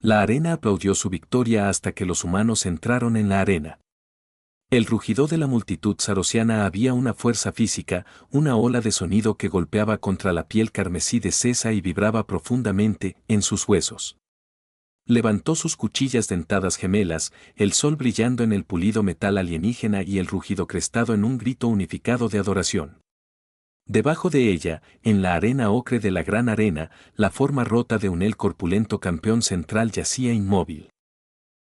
La arena aplaudió su victoria hasta que los humanos entraron en la arena. El rugido de la multitud sarosiana había una fuerza física, una ola de sonido que golpeaba contra la piel carmesí de Cesa y vibraba profundamente en sus huesos. Levantó sus cuchillas dentadas gemelas, el sol brillando en el pulido metal alienígena y el rugido crestado en un grito unificado de adoración. Debajo de ella, en la arena ocre de la gran arena, la forma rota de el corpulento campeón central yacía inmóvil.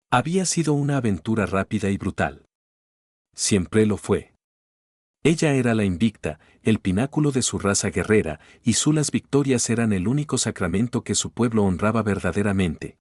Había sido una aventura rápida y brutal. Siempre lo fue. Ella era la invicta, el pináculo de su raza guerrera, y las victorias eran el único sacramento que su pueblo honraba verdaderamente.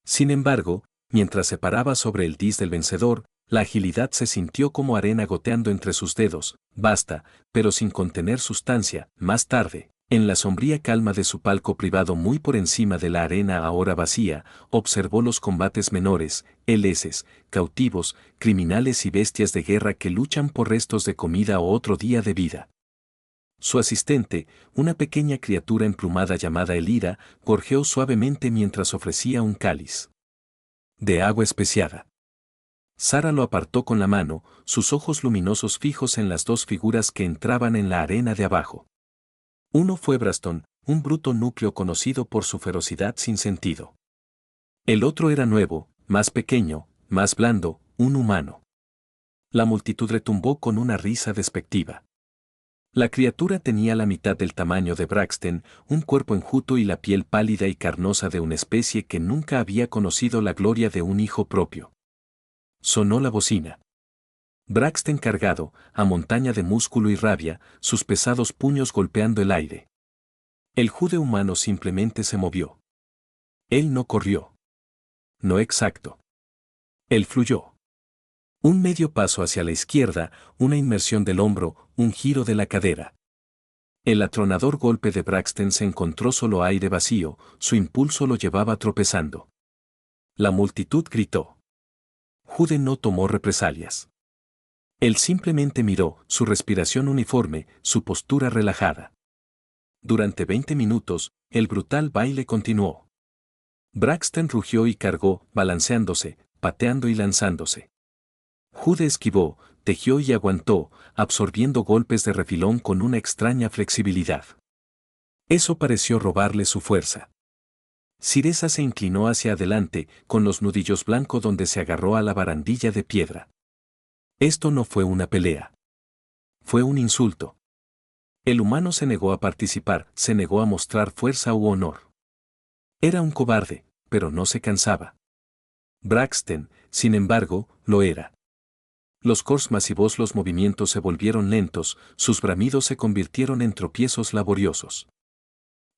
Sin embargo, mientras se paraba sobre el dis del vencedor, la agilidad se sintió como arena goteando entre sus dedos, vasta, pero sin contener sustancia. Más tarde, en la sombría calma de su palco privado muy por encima de la arena ahora vacía, observó los combates menores, heleses, cautivos, criminales y bestias de guerra que luchan por restos de comida o otro día de vida. Su asistente, una pequeña criatura emplumada llamada Elira, gorjeó suavemente mientras ofrecía un cáliz de agua especiada. Sara lo apartó con la mano, sus ojos luminosos fijos en las dos figuras que entraban en la arena de abajo. Uno fue Braston, un bruto núcleo conocido por su ferocidad sin sentido. El otro era nuevo, más pequeño, más blando, un humano. La multitud retumbó con una risa despectiva. La criatura tenía la mitad del tamaño de Braxton, un cuerpo enjuto y la piel pálida y carnosa de una especie que nunca había conocido la gloria de un hijo propio. Sonó la bocina. Braxton cargado, a montaña de músculo y rabia, sus pesados puños golpeando el aire. El jude humano simplemente se movió. Él no corrió. No exacto. Él fluyó. Un medio paso hacia la izquierda, una inmersión del hombro, un giro de la cadera. El atronador golpe de Braxton se encontró solo aire vacío, su impulso lo llevaba tropezando. La multitud gritó. Jude no tomó represalias. Él simplemente miró, su respiración uniforme, su postura relajada. Durante 20 minutos, el brutal baile continuó. Braxton rugió y cargó, balanceándose, pateando y lanzándose. Jude esquivó, tejió y aguantó, absorbiendo golpes de refilón con una extraña flexibilidad. Eso pareció robarle su fuerza. Siresa se inclinó hacia adelante, con los nudillos blancos donde se agarró a la barandilla de piedra. Esto no fue una pelea. Fue un insulto. El humano se negó a participar, se negó a mostrar fuerza u honor. Era un cobarde, pero no se cansaba. Braxton, sin embargo, lo era. Los cors masivos, los movimientos se volvieron lentos, sus bramidos se convirtieron en tropiezos laboriosos.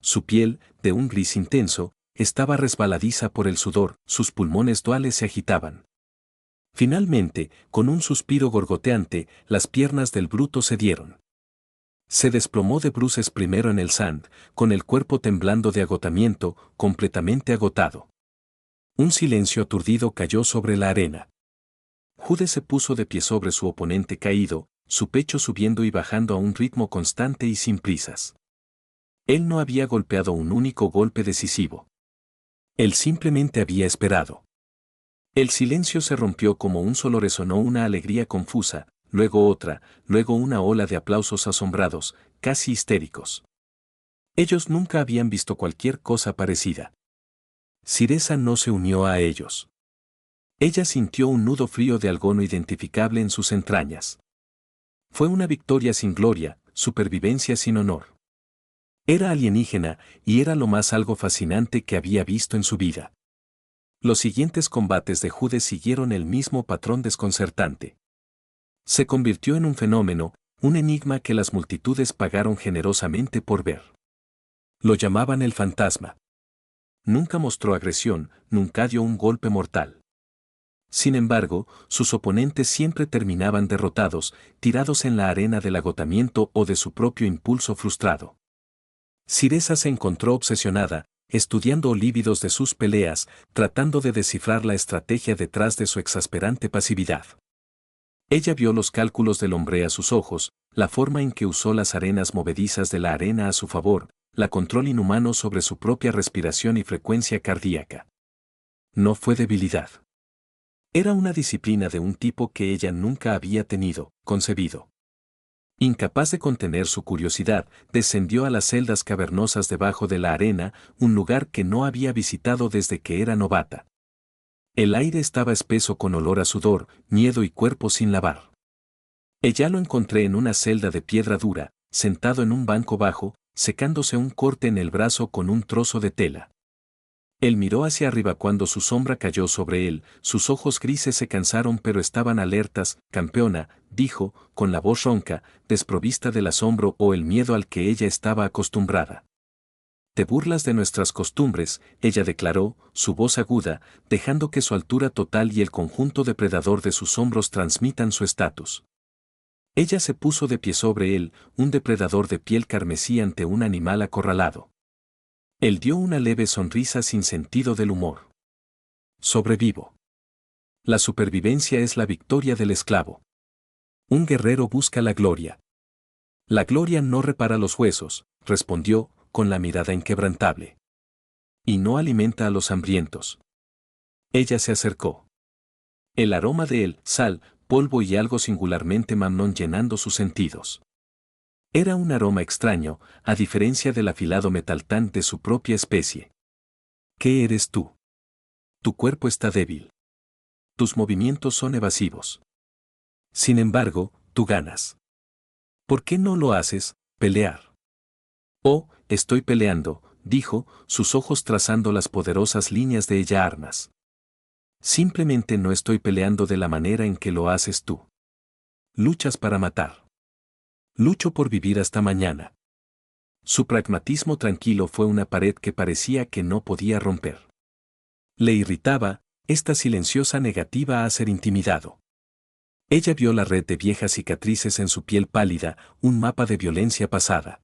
Su piel, de un gris intenso, estaba resbaladiza por el sudor, sus pulmones duales se agitaban. Finalmente, con un suspiro gorgoteante, las piernas del bruto cedieron. Se desplomó de bruces primero en el sand, con el cuerpo temblando de agotamiento, completamente agotado. Un silencio aturdido cayó sobre la arena. Jude se puso de pie sobre su oponente caído, su pecho subiendo y bajando a un ritmo constante y sin prisas. Él no había golpeado un único golpe decisivo. Él simplemente había esperado. El silencio se rompió como un solo resonó una alegría confusa, luego otra, luego una ola de aplausos asombrados, casi histéricos. Ellos nunca habían visto cualquier cosa parecida. Siresa no se unió a ellos. Ella sintió un nudo frío de algo no identificable en sus entrañas. Fue una victoria sin gloria, supervivencia sin honor. Era alienígena, y era lo más algo fascinante que había visto en su vida. Los siguientes combates de Jude siguieron el mismo patrón desconcertante. Se convirtió en un fenómeno, un enigma que las multitudes pagaron generosamente por ver. Lo llamaban el fantasma. Nunca mostró agresión, nunca dio un golpe mortal. Sin embargo, sus oponentes siempre terminaban derrotados, tirados en la arena del agotamiento o de su propio impulso frustrado. Siresa se encontró obsesionada, estudiando lívidos de sus peleas, tratando de descifrar la estrategia detrás de su exasperante pasividad. Ella vio los cálculos del hombre a sus ojos, la forma en que usó las arenas movedizas de la arena a su favor, la control inhumano sobre su propia respiración y frecuencia cardíaca. No fue debilidad. Era una disciplina de un tipo que ella nunca había concebido. Incapaz de contener su curiosidad, descendió a las celdas cavernosas debajo de la arena, un lugar que no había visitado desde que era novata. El aire estaba espeso con olor a sudor, miedo y cuerpo sin lavar. Ella lo encontré en una celda de piedra dura, sentado en un banco bajo, secándose un corte en el brazo con un trozo de tela. Él miró hacia arriba cuando su sombra cayó sobre él, sus ojos grises se cansaron pero estaban alertas. Campeona, dijo, con la voz ronca, desprovista del asombro o el miedo al que ella estaba acostumbrada. Te burlas de nuestras costumbres, ella declaró, su voz aguda, dejando que su altura total y el conjunto depredador de sus hombros transmitan su estatus. Ella se puso de pie sobre él, un depredador de piel carmesí ante un animal acorralado. Él dio una leve sonrisa sin sentido del humor. Sobrevivo. La supervivencia es la victoria del esclavo. Un guerrero busca la gloria. La gloria no repara los huesos, respondió, con la mirada inquebrantable. Y no alimenta a los hambrientos. Ella se acercó. El aroma de él, sal, polvo y algo singularmente mamnón llenando sus sentidos. Era un aroma extraño, a diferencia del afilado metaltán de su propia especie. ¿Qué eres tú? Tu cuerpo está débil. Tus movimientos son evasivos. Sin embargo, tú ganas. ¿Por qué no lo haces? Pelear. Oh, estoy peleando, dijo, sus ojos trazando las poderosas líneas de ella armas. Simplemente no estoy peleando de la manera en que lo haces tú. Luchas para matar. Lucho por vivir hasta mañana. Su pragmatismo tranquilo fue una pared que parecía que no podía romper. Le irritaba esta silenciosa negativa a ser intimidado. Ella vio la red de viejas cicatrices en su piel pálida, un mapa de violencia pasada.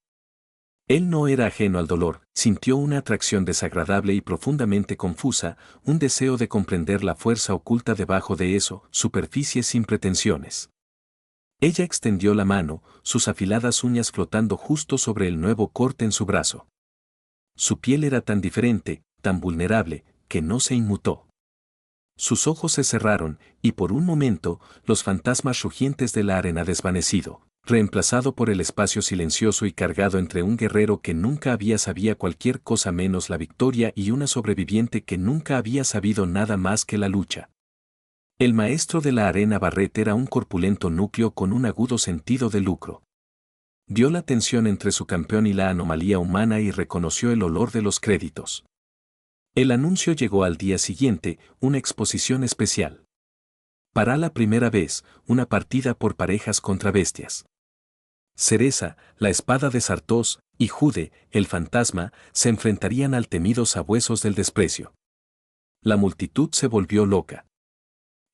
Él no era ajeno al dolor, sintió una atracción desagradable y profundamente confusa, un deseo de comprender la fuerza oculta debajo de eso, superficie sin pretensiones. Ella extendió la mano, sus afiladas uñas flotando justo sobre el nuevo corte en su brazo. Su piel era tan diferente, tan vulnerable, que no se inmutó. Sus ojos se cerraron, y por un momento, los fantasmas rugientes de la arena desvanecido, reemplazado por el espacio silencioso y cargado entre un guerrero que nunca había sabido cualquier cosa menos la victoria y una sobreviviente que nunca había sabido nada más que la lucha. El maestro de la arena Barret era un corpulento núcleo con un agudo sentido de lucro. Vio la tensión entre su campeón y la anomalía humana y reconoció el olor de los créditos. El anuncio llegó al día siguiente, una exposición especial. Para la primera vez, una partida por parejas contra bestias. Cereza, la espada de Sartos, y Jude, el fantasma, se enfrentarían al temido sabuesos del desprecio. La multitud se volvió loca.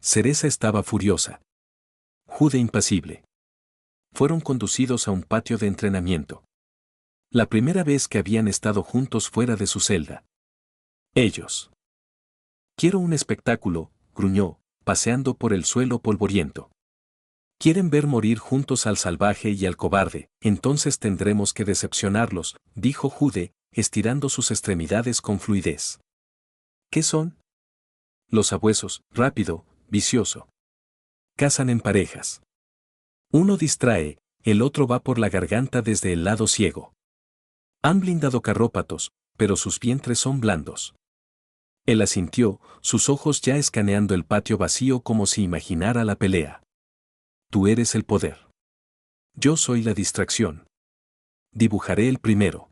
Cereza estaba furiosa. Jude impasible. Fueron conducidos a un patio de entrenamiento. La primera vez que habían estado juntos fuera de su celda. Ellos. Quiero un espectáculo, gruñó, paseando por el suelo polvoriento. Quieren ver morir juntos al salvaje y al cobarde, entonces tendremos que decepcionarlos, dijo Jude, estirando sus extremidades con fluidez. ¿Qué son? Los sabuesos, rápido, vicioso. Cazan en parejas. Uno distrae, el otro va por la garganta desde el lado ciego. Han blindado carrópatos, pero sus vientres son blandos. Él asintió, sus ojos ya escaneando el patio vacío como si imaginara la pelea. Tú eres el poder. Yo soy la distracción. Dibujaré el primero.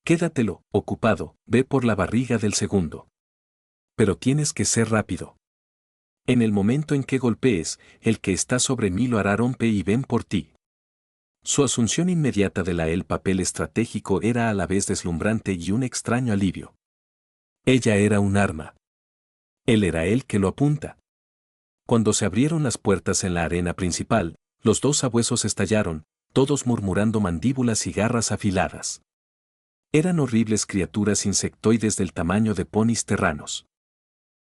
Quédatelo, ocupado, ve por la barriga del segundo. Pero tienes que ser rápido. En el momento en que golpees, el que está sobre mí lo hará rompe y ven por ti. Su asunción inmediata de el papel estratégico era a la vez deslumbrante y un extraño alivio. Ella era un arma. Él era el que lo apunta. Cuando se abrieron las puertas en la arena principal, los dos sabuesos estallaron, todos murmurando mandíbulas y garras afiladas. Eran horribles criaturas insectoides del tamaño de ponis terranos.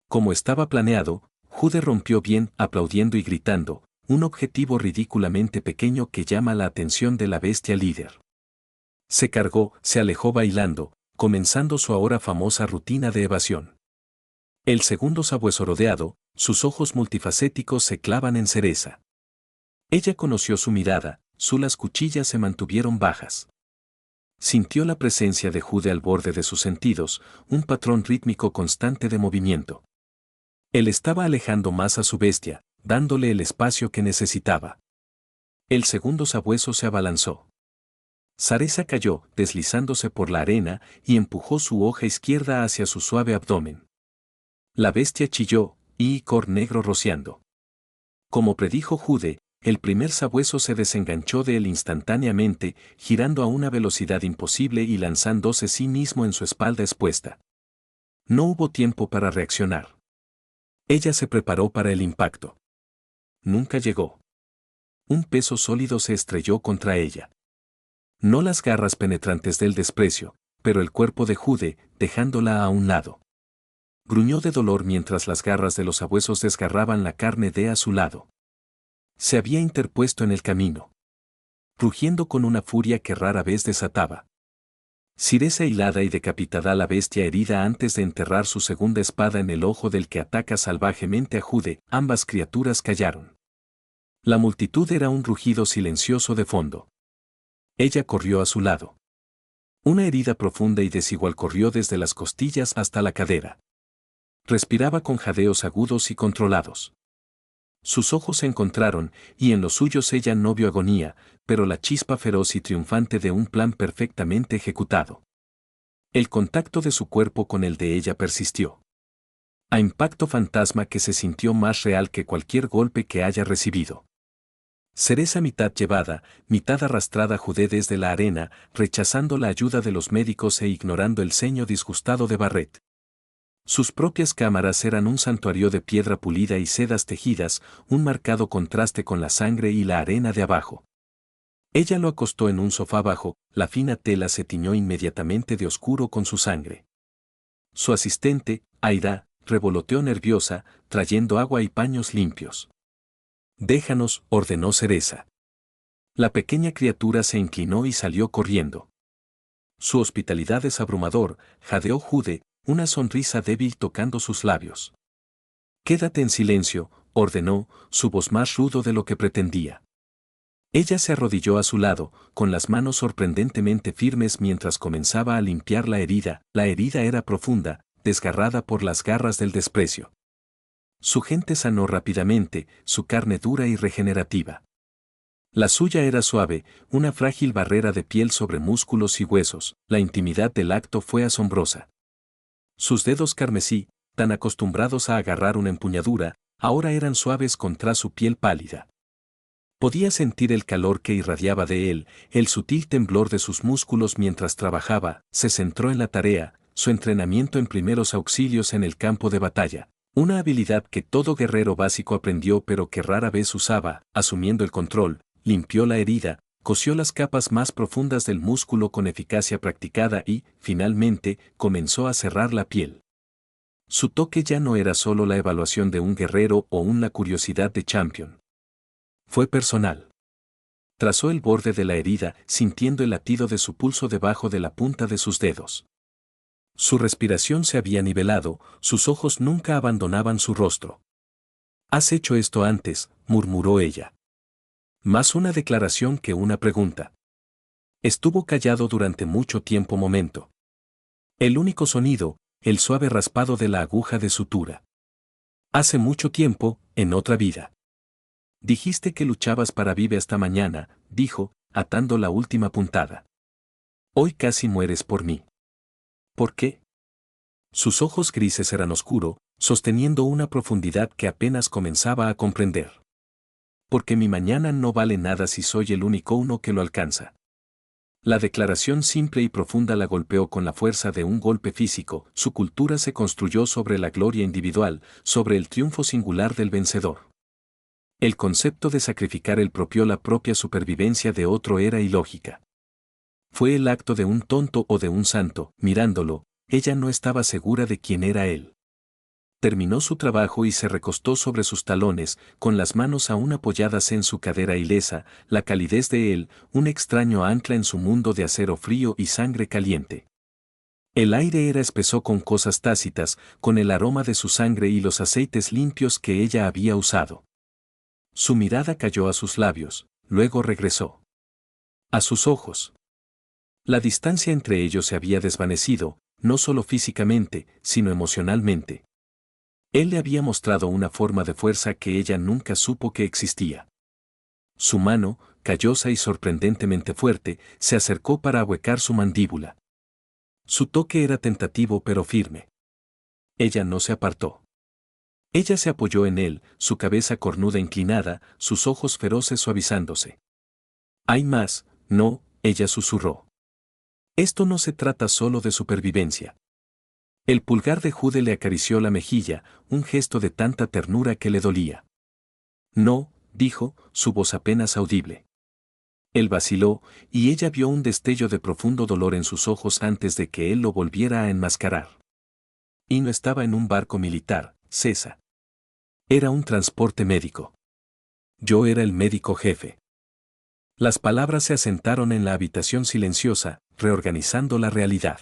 Como estaba planeado, Jude rompió bien, aplaudiendo y gritando, un objetivo ridículamente pequeño que llama la atención de la bestia líder. Se cargó, se alejó bailando, comenzando su ahora famosa rutina de evasión. El segundo sabueso rodeado, sus ojos multifacéticos se clavan en Cereza. Ella conoció su mirada, las cuchillas se mantuvieron bajas. Sintió la presencia de Jude al borde de sus sentidos, un patrón rítmico constante de movimiento. Él estaba alejando más a su bestia, dándole el espacio que necesitaba. El segundo sabueso se abalanzó. Cereza cayó, deslizándose por la arena, y empujó su hoja izquierda hacia su suave abdomen. La bestia chilló, y cor negro rociando. Como predijo Jude, el primer sabueso se desenganchó de él instantáneamente, girando a una velocidad imposible y lanzándose sí mismo en su espalda expuesta. No hubo tiempo para reaccionar. Ella se preparó para el impacto. Nunca llegó. Un peso sólido se estrelló contra ella. No las garras penetrantes del desprecio, pero el cuerpo de Jude, dejándola a un lado. Gruñó de dolor mientras las garras de los sabuesos desgarraban la carne de a su lado. Se había interpuesto en el camino. Rugiendo con una furia que rara vez desataba. Cereza hilada y decapitada la bestia herida antes de enterrar su segunda espada en el ojo del que ataca salvajemente a Jude, ambas criaturas callaron. La multitud era un rugido silencioso de fondo. Ella corrió a su lado. Una herida profunda y desigual corrió desde las costillas hasta la cadera. Respiraba con jadeos agudos y controlados. Sus ojos se encontraron, y en los suyos ella no vio agonía, pero la chispa feroz y triunfante de un plan perfectamente ejecutado. El contacto de su cuerpo con el de ella persistió. A impacto fantasma que se sintió más real que cualquier golpe que haya recibido. Cereza mitad llevada, mitad arrastrada Jude desde la arena, rechazando la ayuda de los médicos e ignorando el ceño disgustado de Barret. Sus propias cámaras eran un santuario de piedra pulida y sedas tejidas, un marcado contraste con la sangre y la arena de abajo. Ella lo acostó en un sofá bajo, la fina tela se tiñó inmediatamente de oscuro con su sangre. Su asistente, Aida, revoloteó nerviosa, trayendo agua y paños limpios. «Déjanos», ordenó Cereza. La pequeña criatura se inclinó y salió corriendo. Su hospitalidad es abrumador, jadeó Jude, una sonrisa débil tocando sus labios. «Quédate en silencio», ordenó, su voz más rudo de lo que pretendía. Ella se arrodilló a su lado, con las manos sorprendentemente firmes mientras comenzaba a limpiar la herida. La herida era profunda, desgarrada por las garras del desprecio. Su gente sanó rápidamente, su carne dura y regenerativa. La suya era suave, una frágil barrera de piel sobre músculos y huesos. La intimidad del acto fue asombrosa. Sus dedos carmesí, tan acostumbrados a agarrar una empuñadura, ahora eran suaves contra su piel pálida. Podía sentir el calor que irradiaba de él, el sutil temblor de sus músculos mientras trabajaba. Se centró en la tarea, su entrenamiento en primeros auxilios en el campo de batalla. Una habilidad que todo guerrero básico aprendió pero que rara vez usaba. Asumiendo el control, limpió la herida, cosió las capas más profundas del músculo con eficacia practicada y, finalmente, comenzó a cerrar la piel. Su toque ya no era solo la evaluación de un guerrero o una curiosidad de champion. Fue personal. Trazó el borde de la herida, sintiendo el latido de su pulso debajo de la punta de sus dedos. Su respiración se había nivelado, sus ojos nunca abandonaban su rostro. «Has hecho esto antes», murmuró ella. Más una declaración que una pregunta. Estuvo callado durante mucho tiempo momento. El único sonido, el suave raspado de la aguja de sutura. «Hace mucho tiempo, en otra vida». «Dijiste que luchabas para vive hasta mañana», dijo, atando la última puntada. «Hoy casi mueres por mí». «¿Por qué?». Sus ojos grises eran oscuro, sosteniendo una profundidad que apenas comenzaba a comprender. «Porque mi mañana no vale nada si soy el único uno que lo alcanza». La declaración simple y profunda la golpeó con la fuerza de un golpe físico. Su cultura se construyó sobre la gloria individual, sobre el triunfo singular del vencedor. El concepto de sacrificar la propia supervivencia de otro era ilógica. Fue el acto de un tonto o de un santo. Mirándolo, ella no estaba segura de quién era él. Terminó su trabajo y se recostó sobre sus talones, con las manos aún apoyadas en su cadera ilesa, la calidez de él, un extraño ancla en su mundo de acero frío y sangre caliente. El aire era espeso con cosas tácitas, con el aroma de su sangre y los aceites limpios que ella había usado. Su mirada cayó a sus labios, luego regresó a sus ojos. La distancia entre ellos se había desvanecido, no solo físicamente, sino emocionalmente. Él le había mostrado una forma de fuerza que ella nunca supo que existía. Su mano, callosa y sorprendentemente fuerte, se acercó para ahuecar su mandíbula. Su toque era tentativo pero firme. Ella no se apartó. Ella se apoyó en él, su cabeza cornuda inclinada, sus ojos feroces suavizándose. «Hay más, no», ella susurró. «Esto no se trata solo de supervivencia». El pulgar de Jude le acarició la mejilla, un gesto de tanta ternura que le dolía. «No», dijo, su voz apenas audible. Él vaciló, y ella vio un destello de profundo dolor en sus ojos antes de que él lo volviera a enmascarar. Y no estaba en un barco militar, César. Era un transporte médico. Yo era el médico jefe. Las palabras se asentaron en la habitación silenciosa, reorganizando la realidad.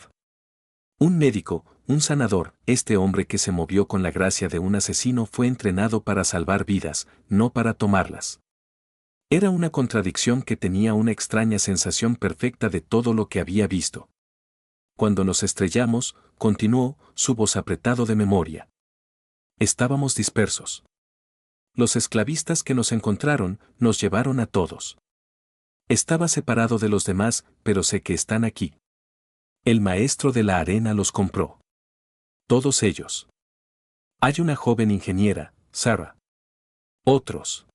Un médico, un sanador, este hombre que se movió con la gracia de un asesino fue entrenado para salvar vidas, no para tomarlas. Era una contradicción que tenía una extraña sensación perfecta de todo lo que había visto. Cuando nos estrellamos, continuó, su voz apretado de memoria. Estábamos dispersos. Los esclavistas que nos encontraron, nos llevaron a todos. Estaba separado de los demás, pero sé que están aquí. El maestro de la arena los compró. Todos ellos. Hay una joven ingeniera, Sarah. Otros.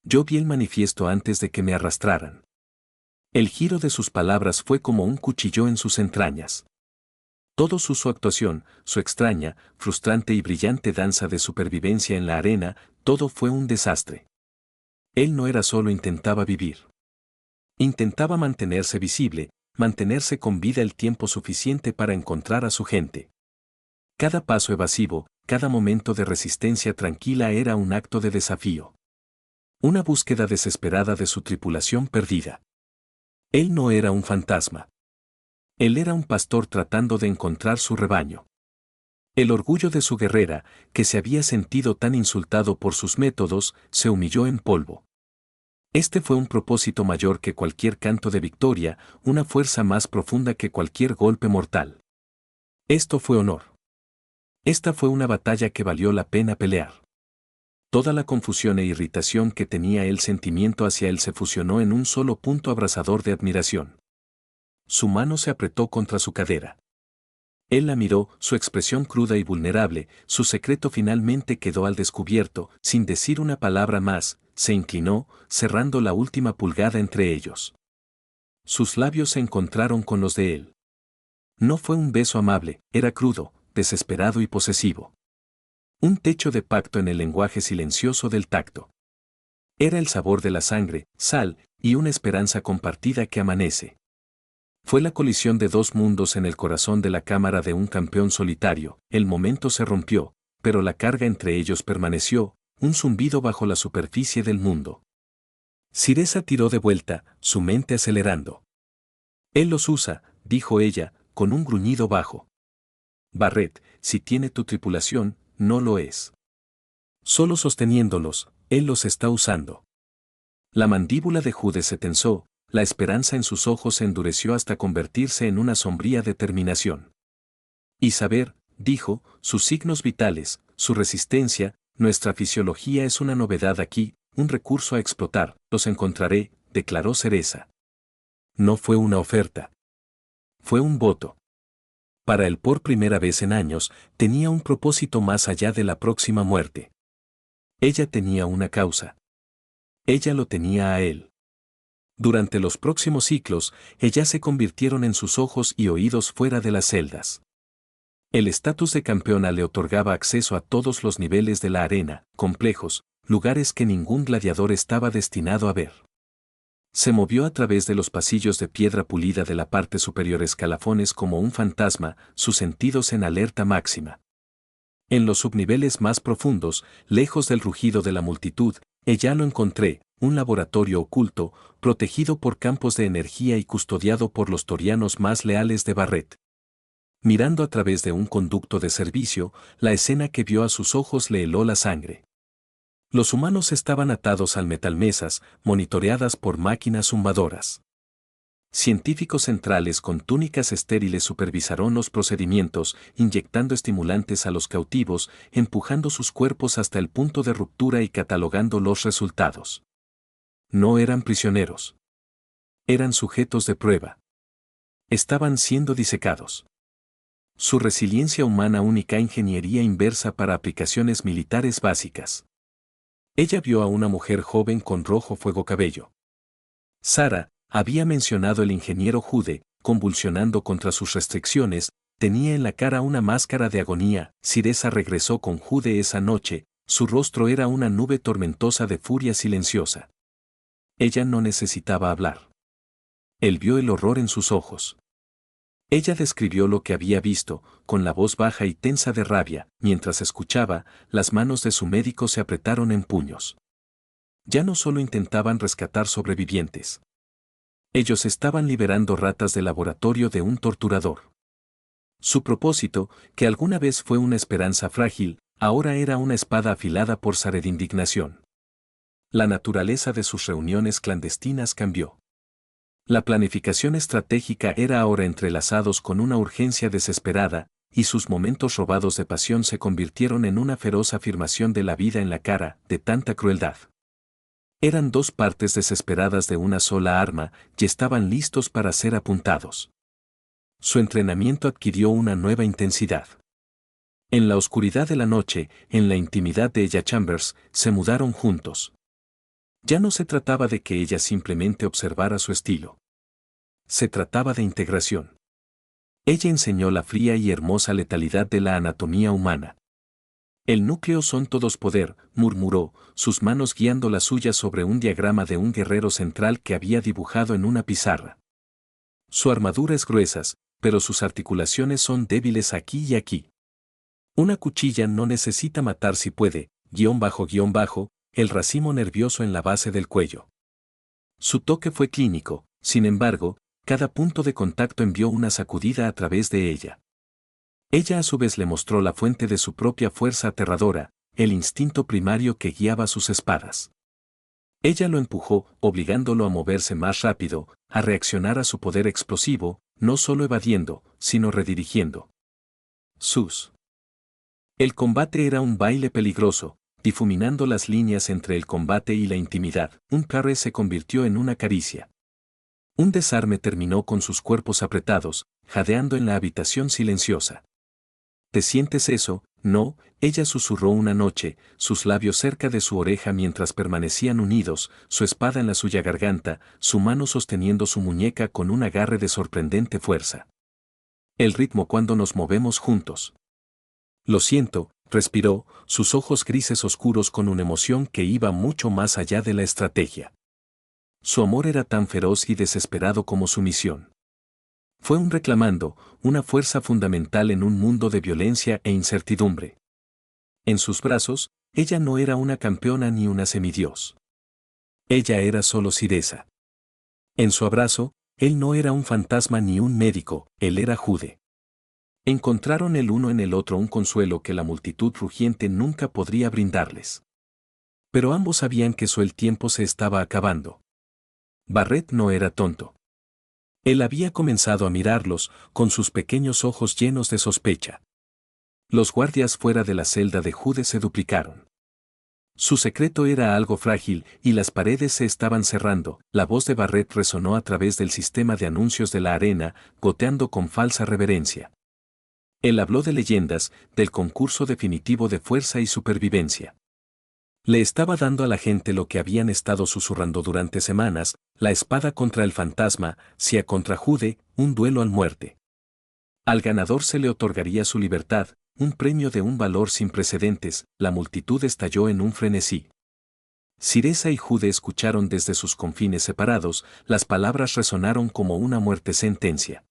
Yo vi el manifiesto antes de que me arrastraran. El giro de sus palabras fue como un cuchillo en sus entrañas. Todo su actuación, su extraña, frustrante y brillante danza de supervivencia en la arena, todo fue un desastre. Él no era solo intentaba vivir. Intentaba mantenerse visible, mantenerse con vida el tiempo suficiente para encontrar a su gente. Cada paso evasivo, cada momento de resistencia tranquila era un acto de desafío. Una búsqueda desesperada de su tripulación perdida. Él no era un fantasma. Él era un pastor tratando de encontrar su rebaño. El orgullo de su guerrera, que se había sentido tan insultado por sus métodos, se humilló en polvo. Este fue un propósito mayor que cualquier canto de victoria, una fuerza más profunda que cualquier golpe mortal. Esto fue honor. Esta fue una batalla que valió la pena pelear. Toda la confusión e irritación que tenía el sentimiento hacia él se fusionó en un solo punto abrasador de admiración. Su mano se apretó contra su cadera. Él la miró, su expresión cruda y vulnerable, su secreto finalmente quedó al descubierto, sin decir una palabra más, se inclinó, cerrando la última pulgada entre ellos. Sus labios se encontraron con los de él. No fue un beso amable, era crudo, desesperado y posesivo. Un techo de pacto en el lenguaje silencioso del tacto. Era el sabor de la sangre, sal, y una esperanza compartida que amanece. Fue la colisión de dos mundos en el corazón de la cámara de un campeón solitario, el momento se rompió, pero la carga entre ellos permaneció, un zumbido bajo la superficie del mundo. Ciresa tiró de vuelta, su mente acelerando. Él los usa, dijo ella, con un gruñido bajo. Barret, si tiene tu tripulación, no lo es. Solo sosteniéndolos, él los está usando. La mandíbula de Jude se tensó, la esperanza en sus ojos se endureció hasta convertirse en una sombría determinación. Y saber, dijo, sus signos vitales, su resistencia, nuestra fisiología es una novedad aquí, un recurso a explotar, los encontraré, declaró Cereza. No fue una oferta. Fue un voto. Para él por primera vez en años, tenía un propósito más allá de la próxima muerte. Ella tenía una causa. Ella lo tenía a él. Durante los próximos ciclos, ellas se convirtieron en sus ojos y oídos fuera de las celdas. El estatus de campeona le otorgaba acceso a todos los niveles de la arena, complejos, lugares que ningún gladiador estaba destinado a ver. Se movió a través de los pasillos de piedra pulida de la parte superior escalafones como un fantasma, sus sentidos en alerta máxima. En los subniveles más profundos, lejos del rugido de la multitud, ella lo encontré, un laboratorio oculto, protegido por campos de energía y custodiado por los torianos más leales de Barret. Mirando a través de un conducto de servicio, la escena que vio a sus ojos le heló la sangre. Los humanos estaban atados al metalmesas, monitoreadas por máquinas zumbadoras. Científicos centrales con túnicas estériles supervisaron los procedimientos, inyectando estimulantes a los cautivos, empujando sus cuerpos hasta el punto de ruptura y catalogando los resultados. No eran prisioneros. Eran sujetos de prueba. Estaban siendo disecados. Su resiliencia humana única, ingeniería inversa para aplicaciones militares básicas. Ella vio a una mujer joven con rojo fuego cabello. Sara, había mencionado el ingeniero Jude, convulsionando contra sus restricciones, tenía en la cara una máscara de agonía. Siresa regresó con Jude esa noche, su rostro era una nube tormentosa de furia silenciosa. Ella no necesitaba hablar. Él vio el horror en sus ojos. Ella describió lo que había visto, con la voz baja y tensa de rabia. Mientras escuchaba, las manos de su médico se apretaron en puños. Ya no solo intentaban rescatar sobrevivientes. Ellos estaban liberando ratas de laboratorio de un torturador. Su propósito, que alguna vez fue una esperanza frágil, ahora era una espada afilada por Sara de indignación. La naturaleza de sus reuniones clandestinas cambió. La planificación estratégica era ahora entrelazados con una urgencia desesperada, y sus momentos robados de pasión se convirtieron en una feroz afirmación de la vida en la cara de tanta crueldad. Eran dos partes desesperadas de una sola arma y estaban listos para ser apuntados. Su entrenamiento adquirió una nueva intensidad. En la oscuridad de la noche, en la intimidad de ella Chambers, se mudaron juntos. Ya no se trataba de que ella simplemente observara su estilo. Se trataba de integración. Ella enseñó la fría y hermosa letalidad de la anatomía humana. El núcleo son todos poder, murmuró, sus manos guiando las suyas sobre un diagrama de un guerrero central que había dibujado en una pizarra. Su armadura es gruesa, pero sus articulaciones son débiles aquí y aquí. Una cuchilla no necesita matar si puede, _, el racimo nervioso en la base del cuello. Su toque fue clínico, sin embargo, cada punto de contacto envió una sacudida a través de ella. Ella a su vez le mostró la fuente de su propia fuerza aterradora, el instinto primario que guiaba sus espadas. Ella lo empujó, obligándolo a moverse más rápido, a reaccionar a su poder explosivo, no solo evadiendo, sino redirigiendo. El combate era un baile peligroso, difuminando las líneas entre el combate y la intimidad. Un carre se convirtió en una caricia. Un desarme terminó con sus cuerpos apretados, jadeando en la habitación silenciosa. ¿Te sientes eso? No, ella susurró una noche, sus labios cerca de su oreja mientras permanecían unidos, su espada en la suya garganta, su mano sosteniendo su muñeca con un agarre de sorprendente fuerza. El ritmo cuando nos movemos juntos. Lo siento, respiró, sus ojos grises oscuros con una emoción que iba mucho más allá de la estrategia. Su amor era tan feroz y desesperado como su misión. Fue un reclamando, una fuerza fundamental en un mundo de violencia e incertidumbre. En sus brazos, ella no era una campeona ni una semidios. Ella era solo Siresa. En su abrazo, él no era un fantasma ni un médico, él era Jude. Encontraron el uno en el otro un consuelo que la multitud rugiente nunca podría brindarles. Pero ambos sabían que el tiempo se estaba acabando. Barrett no era tonto. Él había comenzado a mirarlos, con sus pequeños ojos llenos de sospecha. Los guardias fuera de la celda de Jude se duplicaron. Su secreto era algo frágil, y las paredes se estaban cerrando. La voz de Barrett resonó a través del sistema de anuncios de la arena, goteando con falsa reverencia. Él habló de leyendas, del concurso definitivo de fuerza y supervivencia. Le estaba dando a la gente lo que habían estado susurrando durante semanas, la espada contra el fantasma, Sia contra Jude, un duelo a muerte. Al ganador se le otorgaría su libertad, un premio de un valor sin precedentes. La multitud estalló en un frenesí. Siresa y Jude escucharon desde sus confines separados, las palabras resonaron como una muerte sentencia.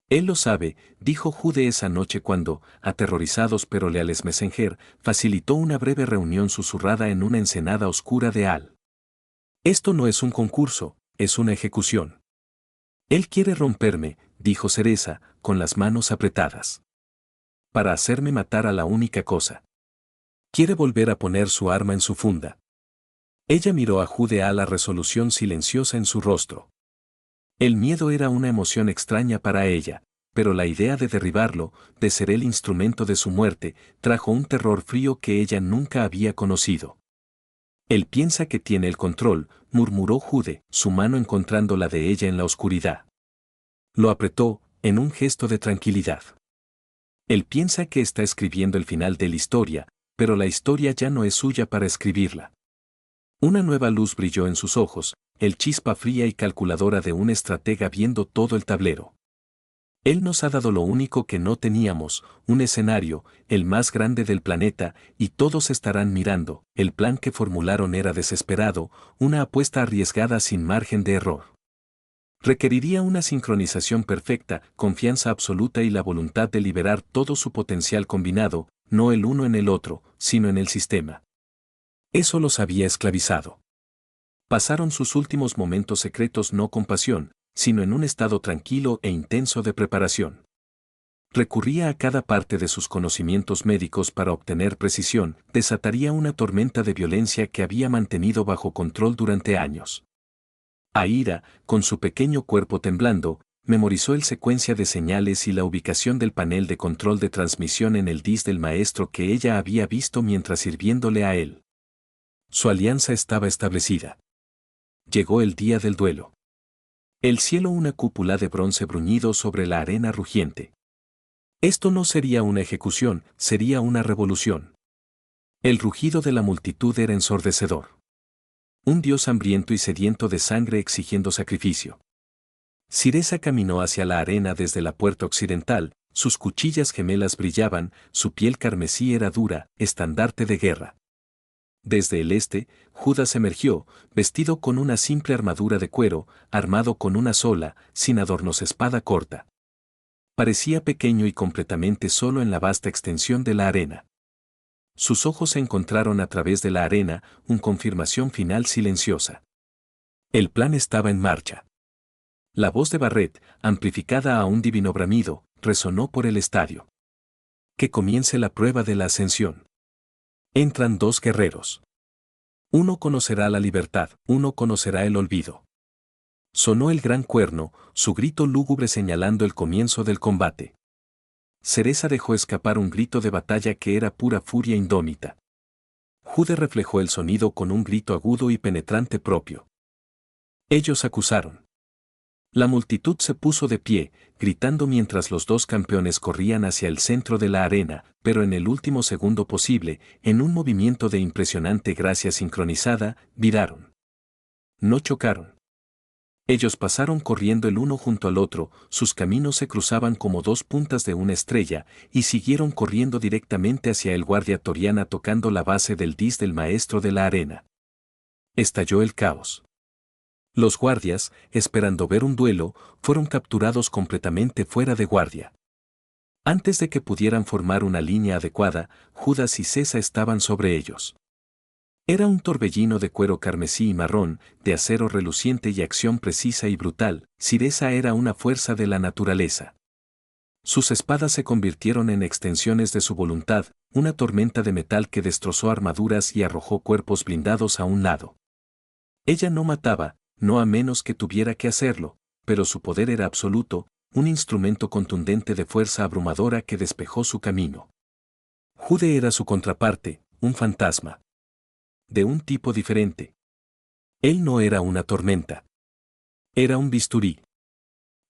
Él lo sabe, dijo Jude esa noche cuando, aterrorizados pero leales Messenger, facilitó una breve reunión susurrada en una ensenada oscura de Al. Esto no es un concurso, es una ejecución. Él quiere romperme, dijo Cereza, con las manos apretadas. Para hacerme matar a la única cosa. Quiere volver a poner su arma en su funda. Ella miró a Jude a la resolución silenciosa en su rostro. El miedo era una emoción extraña para ella, pero la idea de derribarlo, de ser el instrumento de su muerte, trajo un terror frío que ella nunca había conocido. Él piensa que tiene el control, murmuró Jude, su mano encontrando la de ella en la oscuridad. Lo apretó, en un gesto de tranquilidad. Él piensa que está escribiendo el final de la historia, pero la historia ya no es suya para escribirla. Una nueva luz brilló en sus ojos, el chispa fría y calculadora de un estratega viendo todo el tablero. Él nos ha dado lo único que no teníamos, un escenario, el más grande del planeta, y todos estarán mirando. El plan que formularon era desesperado, una apuesta arriesgada sin margen de error. Requeriría una sincronización perfecta, confianza absoluta y la voluntad de liberar todo su potencial combinado, no el uno en el otro, sino en el sistema. Eso los había esclavizado. Pasaron sus últimos momentos secretos no con pasión, sino en un estado tranquilo e intenso de preparación. Recurría a cada parte de sus conocimientos médicos para obtener precisión, desataría una tormenta de violencia que había mantenido bajo control durante años. Aira, con su pequeño cuerpo temblando, memorizó el secuencia de señales y la ubicación del panel de control de transmisión en el disc del maestro que ella había visto mientras sirviéndole a él. Su alianza estaba establecida. Llegó el día del duelo. El cielo una cúpula de bronce bruñido sobre la arena rugiente. Esto no sería una ejecución, sería una revolución. El rugido de la multitud era ensordecedor. Un dios hambriento y sediento de sangre exigiendo sacrificio. Cereza caminó hacia la arena desde la puerta occidental, sus cuchillas gemelas brillaban, su piel carmesí era dura, estandarte de guerra. Desde el este, Judas emergió, vestido con una simple armadura de cuero, armado con una sola, sin adornos espada corta. Parecía pequeño y completamente solo en la vasta extensión de la arena. Sus ojos se encontraron a través de la arena, una confirmación final silenciosa. El plan estaba en marcha. La voz de Barret, amplificada a un divino bramido, resonó por el estadio. Que comience la prueba de la ascensión. Entran dos guerreros. Uno conocerá la libertad, uno conocerá el olvido. Sonó el gran cuerno, su grito lúgubre señalando el comienzo del combate. Cereza dejó escapar un grito de batalla que era pura furia indómita. Jude reflejó el sonido con un grito agudo y penetrante propio. Ellos acusaron. La multitud se puso de pie, gritando mientras los dos campeones corrían hacia el centro de la arena, pero en el último segundo posible, en un movimiento de impresionante gracia sincronizada, viraron. No chocaron. Ellos pasaron corriendo el uno junto al otro, sus caminos se cruzaban como dos puntas de una estrella, y siguieron corriendo directamente hacia el guardia toriana tocando la base del dis del maestro de la arena. Estalló el caos. Los guardias, esperando ver un duelo, fueron capturados completamente fuera de guardia. Antes de que pudieran formar una línea adecuada, Judas y Cereza estaban sobre ellos. Era un torbellino de cuero carmesí y marrón, de acero reluciente y acción precisa y brutal. Cereza era una fuerza de la naturaleza. Sus espadas se convirtieron en extensiones de su voluntad, una tormenta de metal que destrozó armaduras y arrojó cuerpos blindados a un lado. Ella no mataba, no a menos que tuviera que hacerlo, pero su poder era absoluto, un instrumento contundente de fuerza abrumadora que despejó su camino. Jude era su contraparte, un fantasma. De un tipo diferente. Él no era una tormenta. Era un bisturí.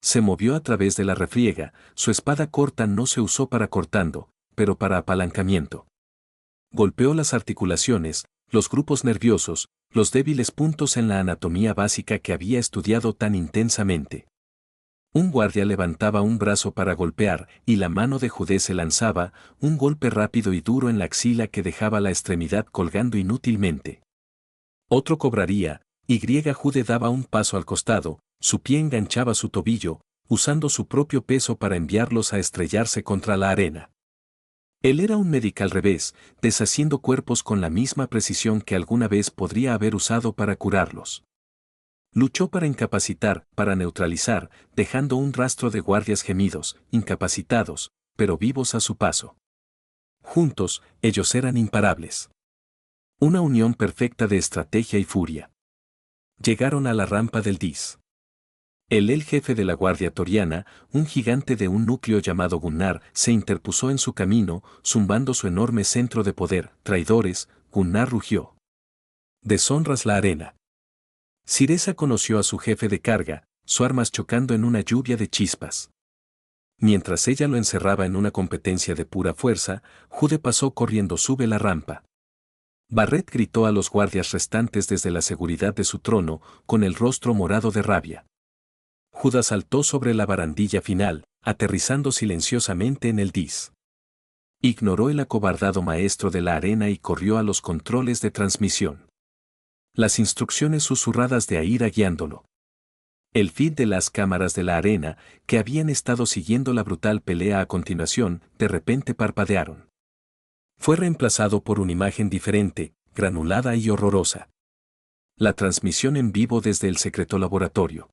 Se movió a través de la refriega, su espada corta no se usó para cortando, pero para apalancamiento. Golpeó las articulaciones, los grupos nerviosos, los débiles puntos en la anatomía básica que había estudiado tan intensamente. Un guardia levantaba un brazo para golpear, y la mano de Jude se lanzaba, un golpe rápido y duro en la axila que dejaba la extremidad colgando inútilmente. Otro cobraría, y Jude daba un paso al costado, su pie enganchaba su tobillo, usando su propio peso para enviarlos a estrellarse contra la arena. Él era un médico al revés, deshaciendo cuerpos con la misma precisión que alguna vez podría haber usado para curarlos. Luchó para incapacitar, para neutralizar, dejando un rastro de guardias gemidos, incapacitados, pero vivos a su paso. Juntos, ellos eran imparables. Una unión perfecta de estrategia y furia. Llegaron a la rampa del Dis. El jefe de la Guardia Toriana, un gigante de un núcleo llamado Gunnar, se interpuso en su camino, zumbando su enorme centro de poder. Traidores, Gunnar rugió. Deshonras la arena. Siresa conoció a su jefe de carga, sus armas chocando en una lluvia de chispas. Mientras ella lo encerraba en una competencia de pura fuerza, Jude pasó corriendo sube la rampa. Barret gritó a los guardias restantes desde la seguridad de su trono, con el rostro morado de rabia. Judas saltó sobre la barandilla final, aterrizando silenciosamente en el Dis. Ignoró el acobardado maestro de la arena y corrió a los controles de transmisión. Las instrucciones susurradas de Aira guiándolo. El feed de las cámaras de la arena, que habían estado siguiendo la brutal pelea a continuación, de repente parpadearon. Fue reemplazado por una imagen diferente, granulada y horrorosa. La transmisión en vivo desde el secreto laboratorio.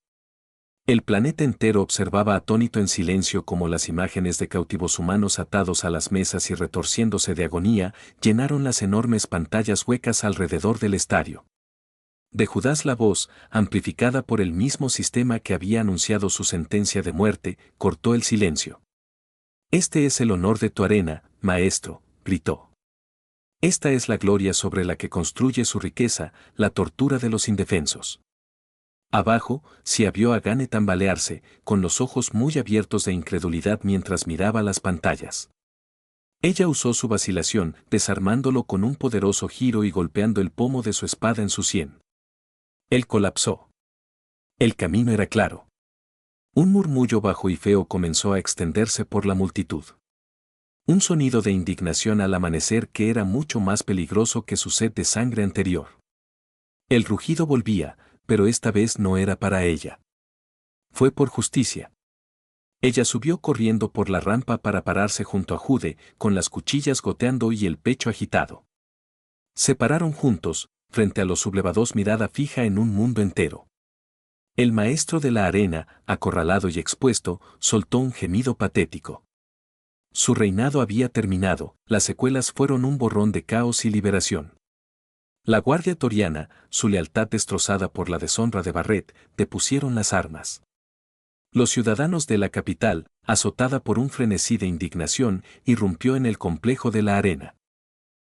El planeta entero observaba atónito en silencio como las imágenes de cautivos humanos atados a las mesas y retorciéndose de agonía llenaron las enormes pantallas huecas alrededor del estadio. De Judas la voz, amplificada por el mismo sistema que había anunciado su sentencia de muerte, cortó el silencio. Este es el honor de tu arena, maestro, gritó. Esta es la gloria sobre la que construye su riqueza, la tortura de los indefensos. Abajo, Sia vio a Gane tambalearse, con los ojos muy abiertos de incredulidad mientras miraba las pantallas. Ella usó su vacilación, desarmándolo con un poderoso giro y golpeando el pomo de su espada en su sien. Él colapsó. El camino era claro. Un murmullo bajo y feo comenzó a extenderse por la multitud. Un sonido de indignación al amanecer que era mucho más peligroso que su sed de sangre anterior. El rugido volvía, pero esta vez no era para ella. Fue por justicia. Ella subió corriendo por la rampa para pararse junto a Jude, con las cuchillas goteando y el pecho agitado. Se pararon juntos, frente a los sublevados, mirada fija en un mundo entero. El maestro de la arena, acorralado y expuesto, soltó un gemido patético. Su reinado había terminado, las secuelas fueron un borrón de caos y liberación. La Guardia Toriana, su lealtad destrozada por la deshonra de Barret, depusieron las armas. Los ciudadanos de la capital, azotada por un frenesí de indignación, irrumpió en el complejo de la arena.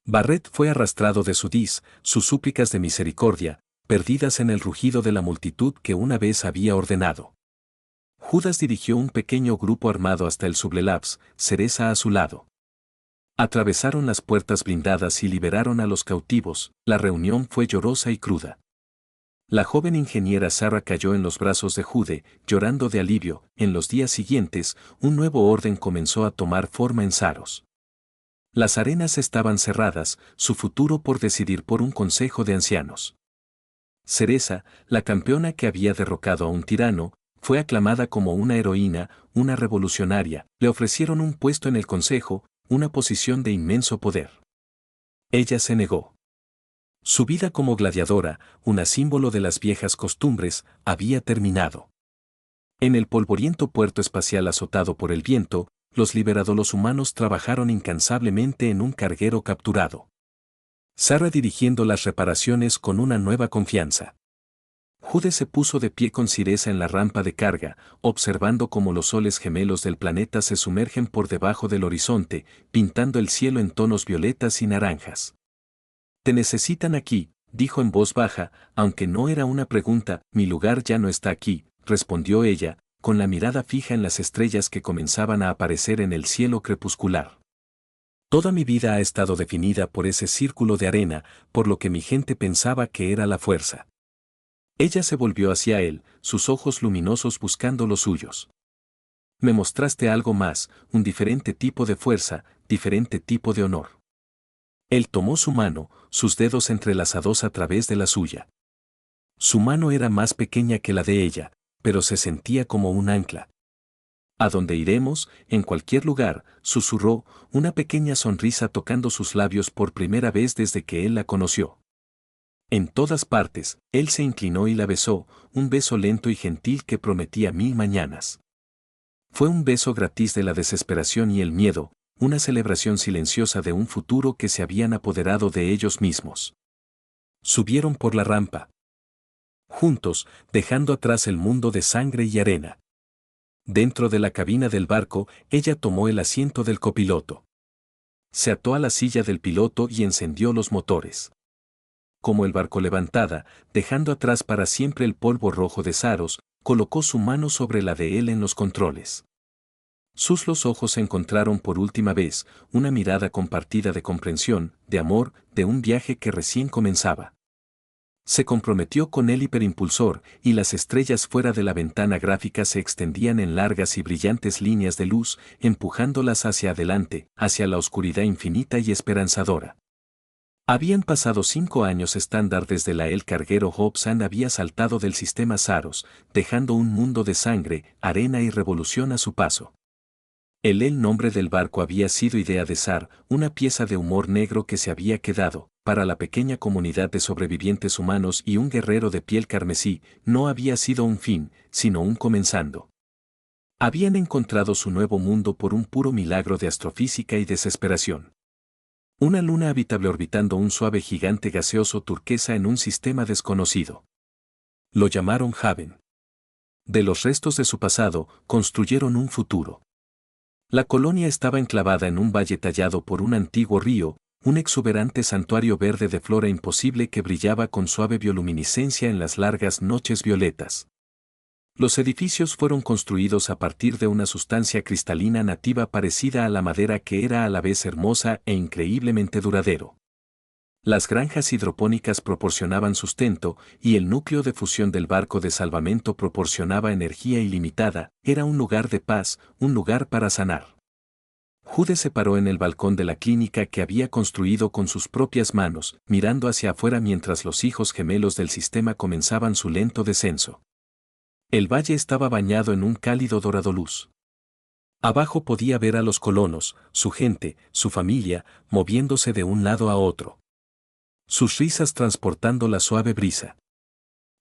Barret fue arrastrado de su dis, sus súplicas de misericordia, perdidas en el rugido de la multitud que una vez había ordenado. Judas dirigió un pequeño grupo armado hasta el Sublelabs, Cereza a su lado. Atravesaron las puertas blindadas y liberaron a los cautivos. La reunión fue llorosa y cruda. La joven ingeniera Sarah cayó en los brazos de Jude, llorando de alivio. En los días siguientes, un nuevo orden comenzó a tomar forma en Saros. Las arenas estaban cerradas, su futuro por decidir por un consejo de ancianos. Cereza, la campeona que había derrocado a un tirano, fue aclamada como una heroína, una revolucionaria. Le ofrecieron un puesto en el consejo, una posición de inmenso poder. Ella se negó. Su vida como gladiadora, una símbolo de las viejas costumbres, había terminado. En el polvoriento puerto espacial azotado por el viento, los liberados humanos trabajaron incansablemente en un carguero capturado. Sarah dirigiendo las reparaciones con una nueva confianza. Jude se puso de pie con Siresa en la rampa de carga, observando cómo los soles gemelos del planeta se sumergen por debajo del horizonte, pintando el cielo en tonos violetas y naranjas. «Te necesitan aquí», dijo en voz baja, aunque no era una pregunta. «Mi lugar ya no está aquí», respondió ella, con la mirada fija en las estrellas que comenzaban a aparecer en el cielo crepuscular. «Toda mi vida ha estado definida por ese círculo de arena, por lo que mi gente pensaba que era la fuerza». Ella se volvió hacia él, sus ojos luminosos buscando los suyos. «Me mostraste algo más, un diferente tipo de fuerza, diferente tipo de honor». Él tomó su mano, sus dedos entrelazados a través de la suya. Su mano era más pequeña que la de ella, pero se sentía como un ancla. «¿A dónde iremos? En cualquier lugar», susurró, una pequeña sonrisa tocando sus labios por primera vez desde que él la conoció. En todas partes, él se inclinó y la besó, un beso lento y gentil que prometía 1000 mañanas. Fue un beso gratis de la desesperación y el miedo, una celebración silenciosa de un futuro que se habían apoderado de ellos mismos. Subieron por la rampa. Juntos, dejando atrás el mundo de sangre y arena. Dentro de la cabina del barco, ella tomó el asiento del copiloto. Se ató a la silla del piloto y encendió los motores. Como el barco levantada, dejando atrás para siempre el polvo rojo de Saros, colocó su mano sobre la de él en los controles. Los ojos se encontraron por última vez, una mirada compartida de comprensión, de amor, de un viaje que recién comenzaba. Se comprometió con el hiperimpulsor, y las estrellas fuera de la ventana gráfica se extendían en largas y brillantes líneas de luz, empujándolas hacia adelante, hacia la oscuridad infinita y esperanzadora. Habían pasado 5 años estándar desde el carguero Hobson había saltado del sistema Saros, dejando un mundo de sangre, arena y revolución a su paso. El nombre del barco había sido idea de Sar, una pieza de humor negro que se había quedado, para la pequeña comunidad de sobrevivientes humanos y un guerrero de piel carmesí, no había sido un fin, sino un comenzando. Habían encontrado su nuevo mundo por un puro milagro de astrofísica y desesperación. Una luna habitable orbitando un suave gigante gaseoso turquesa en un sistema desconocido. Lo llamaron Haven. De los restos de su pasado, construyeron un futuro. La colonia estaba enclavada en un valle tallado por un antiguo río, un exuberante santuario verde de flora imposible que brillaba con suave bioluminiscencia en las largas noches violetas. Los edificios fueron construidos a partir de una sustancia cristalina nativa parecida a la madera que era a la vez hermosa e increíblemente duradero. Las granjas hidropónicas proporcionaban sustento y el núcleo de fusión del barco de salvamento proporcionaba energía ilimitada, era un lugar de paz, un lugar para sanar. Jude se paró en el balcón de la clínica que había construido con sus propias manos, mirando hacia afuera mientras los hijos gemelos del sistema comenzaban su lento descenso. El valle estaba bañado en un cálido dorado luz. Abajo podía ver a los colonos, su gente, su familia, moviéndose de un lado a otro. Sus risas transportando la suave brisa.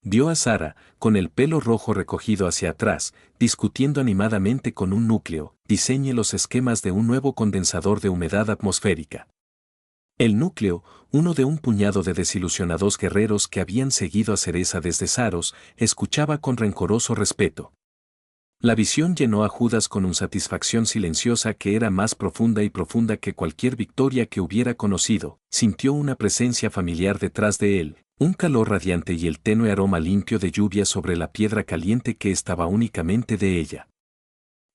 Vio a Sara, con el pelo rojo recogido hacia atrás, discutiendo animadamente con un núcleo, diseñe los esquemas de un nuevo condensador de humedad atmosférica. El núcleo, uno de un puñado de desilusionados guerreros que habían seguido a Cereza desde Saros, escuchaba con rencoroso respeto. La visión llenó a Judas con una satisfacción silenciosa que era más profunda y profunda que cualquier victoria que hubiera conocido. Sintió una presencia familiar detrás de él, un calor radiante y el tenue aroma limpio de lluvia sobre la piedra caliente que estaba únicamente de ella.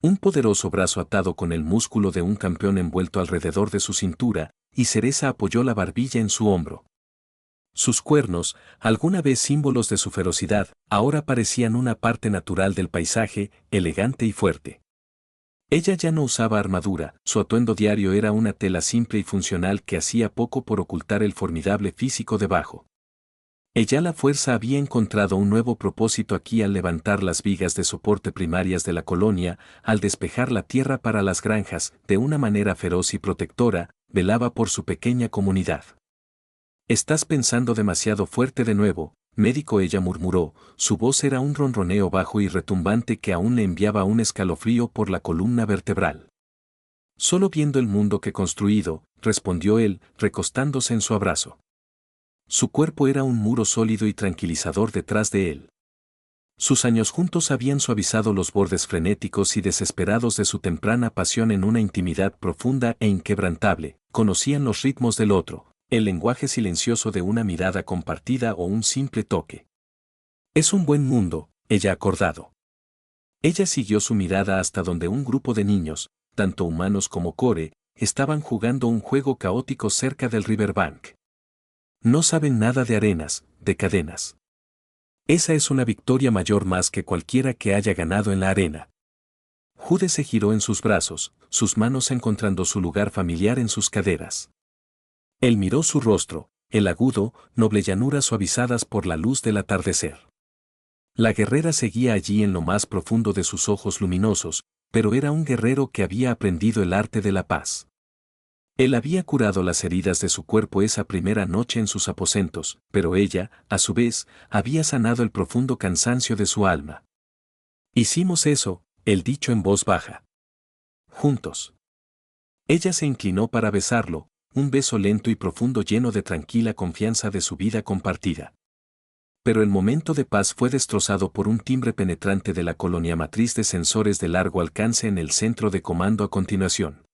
Un poderoso brazo atado con el músculo de un campeón envuelto alrededor de su cintura, y Cereza apoyó la barbilla en su hombro. Sus cuernos, alguna vez símbolos de su ferocidad, ahora parecían una parte natural del paisaje, elegante y fuerte. Ella ya no usaba armadura, su atuendo diario era una tela simple y funcional que hacía poco por ocultar el formidable físico debajo. Ella la fuerza había encontrado un nuevo propósito aquí al levantar las vigas de soporte primarias de la colonia, al despejar la tierra para las granjas, de una manera feroz y protectora, velaba por su pequeña comunidad. Estás pensando demasiado fuerte de nuevo, médico, ella murmuró, su voz era un ronroneo bajo y retumbante que aún le enviaba un escalofrío por la columna vertebral. Solo viendo el mundo que he construido, respondió él, recostándose en su abrazo. Su cuerpo era un muro sólido y tranquilizador detrás de él. Sus años juntos habían suavizado los bordes frenéticos y desesperados de su temprana pasión en una intimidad profunda e inquebrantable, conocían los ritmos del otro, el lenguaje silencioso de una mirada compartida o un simple toque. Es un buen mundo, ella acordado. Ella siguió su mirada hasta donde un grupo de niños, tanto humanos como core, estaban jugando un juego caótico cerca del riverbank. No saben nada de arenas, de cadenas. Esa es una victoria mayor más que cualquiera que haya ganado en la arena. Jude se giró en sus brazos, sus manos encontrando su lugar familiar en sus caderas. Él miró su rostro, el agudo, noble llanura suavizadas por la luz del atardecer. La guerrera seguía allí en lo más profundo de sus ojos luminosos, pero era un guerrero que había aprendido el arte de la paz. Él había curado las heridas de su cuerpo esa primera noche en sus aposentos, pero ella, a su vez, había sanado el profundo cansancio de su alma. Hicimos eso, él dicho en voz baja. Juntos. Ella se inclinó para besarlo, un beso lento y profundo lleno de tranquila confianza de su vida compartida. Pero el momento de paz fue destrozado por un timbre penetrante de la colonia matriz de sensores de largo alcance en el centro de comando a continuación.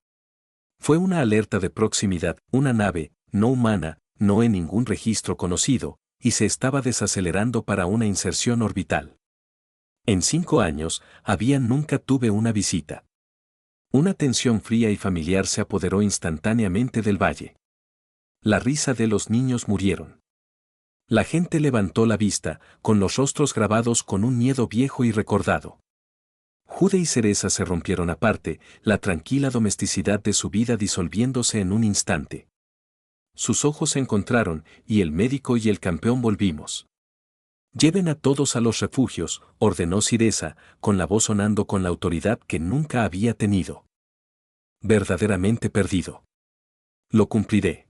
Fue una alerta de proximidad, una nave, no humana, no en ningún registro conocido, y se estaba desacelerando para una inserción orbital. En 5 años, nunca tuve una visita. Una tensión fría y familiar se apoderó instantáneamente del valle. La risa de los niños murieron. La gente levantó la vista, con los rostros grabados con un miedo viejo y recordado. Jude y Cereza se rompieron aparte, la tranquila domesticidad de su vida disolviéndose en un instante. Sus ojos se encontraron, y el médico y el campeón volvimos. «Lleven a todos a los refugios», ordenó Cereza, con la voz sonando con la autoridad que nunca había tenido. Verdaderamente perdido. «Lo cumpliré».